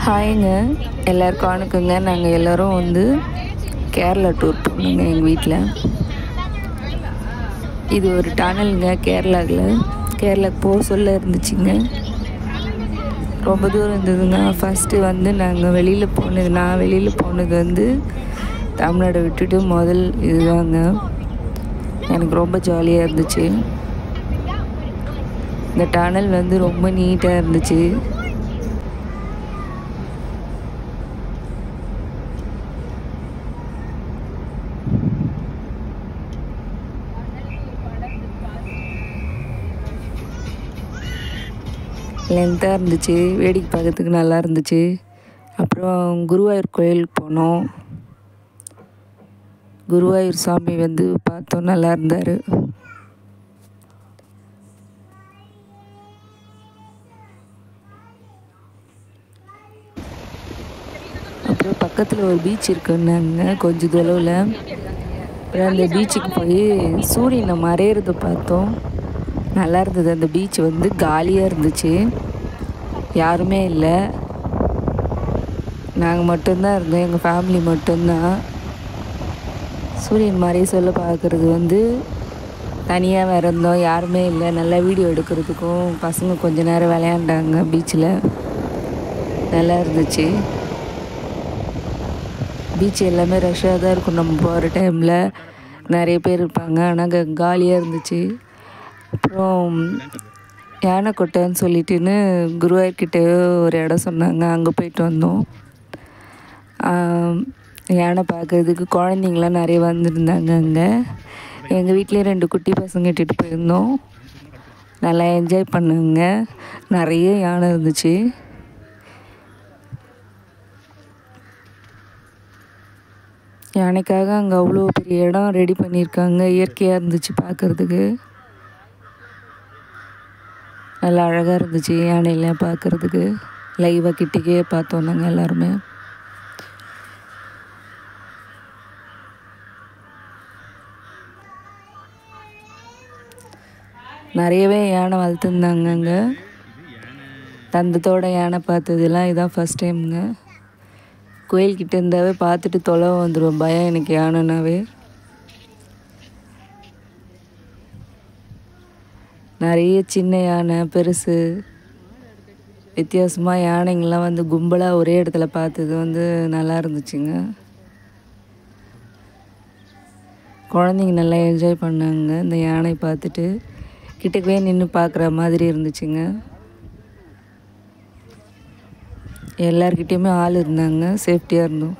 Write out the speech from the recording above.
ஹாய்ங்க, எல்லாருக்கும் வணக்கங்க. நாங்கள் எல்லோரும் வந்து கேரளா டூர் போனோங்க எங்கள் வீட்டில். இது ஒரு டனலுங்க, கேரளாவுக்கு போக சொல்ல இருந்துச்சுங்க. ரொம்ப தூரம் இருந்ததுங்க. ஃபஸ்ட்டு வந்து நான் வெளியில் போனது வந்து தமிழ்நாடு விட்டுட்டு முதல் இதுதாங்க. எனக்கு ரொம்ப ஜாலியாக இருந்துச்சு. இந்த டனல் வந்து ரொம்ப நீட்டாக இருந்துச்சு. லென்த்தாக இருந்துச்சு, வேடிக்கை பார்க்கறதுக்கு நல்லா இருந்துச்சு. அப்புறம் குருவாயூர் கோயிலுக்கு போனோம். குருவாயூர் சாமி வந்து பார்த்தோம், நல்லா இருந்தார். அப்புறம் பக்கத்தில் ஒரு பீச் இருக்குன்னாங்க கொஞ்சம் தொலைவில். அப்புறம் அந்த பீச்சுக்கு போய் சூரியனை மறையிறத பார்த்தோம். நல்லா இருந்தது. அந்த பீச் வந்து காலியாக இருந்துச்சு, யாருமே இல்லை. நாங்கள் மட்டும்தான் இருந்தோம், எங்கள் ஃபேமிலி மட்டும்தான். சூரியன் மறைய சொல்ல பார்க்குறது வந்து தனியாக இருந்தோம், யாருமே இல்லை. நல்லா வீடியோ எடுக்கிறதுக்கும் பசங்க கொஞ்ச நேரம் விளையாண்டாங்க பீச்சில், நல்லா இருந்துச்சு. பீச் எல்லாமே ரஷ்ஷாக தான் இருக்கும். நம்ம போகிற டைமில் நிறைய பேர் இருப்பாங்க, ஆனால் காலியாக இருந்துச்சு. அப்புறம் யானைக்கொட்டைன்னு சொல்லிட்டுன்னு குருவாயூர்கிட்ட ஒரு இடம் சொன்னாங்க, அங்கே போயிட்டு வந்தோம். யானை பார்க்குறதுக்கு குழந்தைங்களாம் நிறைய வந்துருந்தாங்க அங்கே. எங்கள் வீட்டிலே 2 குட்டி பசங்க இட்டுட்டு போயிருந்தோம், நல்லா என்ஜாய் பண்ணுங்க. நிறைய யானை இருந்துச்சு. யானைக்காக அங்கே அவ்வளோ பெரிய இடம் ரெடி பண்ணியிருக்காங்க. இயற்கையாக இருந்துச்சு பார்க்குறதுக்கு, நல்லா அழகாக இருந்துச்சு. யானையெல்லாம் பார்க்குறதுக்கு லைவாக கிட்டக்கே பார்த்தோம் நாங்கள் எல்லாருமே. நிறையவே யானை வளர்த்துருந்தாங்க அங்கே. தந்தத்தோட யானை பார்த்ததுலாம் இதான் ஃபஸ்ட் டைமுங்க. கோயில்கிட்ட இருந்தாவே பார்த்துட்டு தொலைவை வந்துடும், பயம் எனக்கு யானைனாவே. நிறைய சின்ன யானை, பெருசு, வித்தியாசமாக யானைங்கள்லாம் வந்து கும்பலாக ஒரே இடத்துல பார்த்தது வந்து நல்லா இருந்துச்சுங்க. குழந்தைங்க நல்லா என்ஜாய் பண்ணாங்க இந்த யானை பார்த்துட்டு. கிட்டக்கவே நின்று பார்க்குற மாதிரி இருந்துச்சுங்க. எல்லார்கிட்டேயுமே ஆள் இருந்தாங்க, சேஃப்டியாக இருந்தோம்.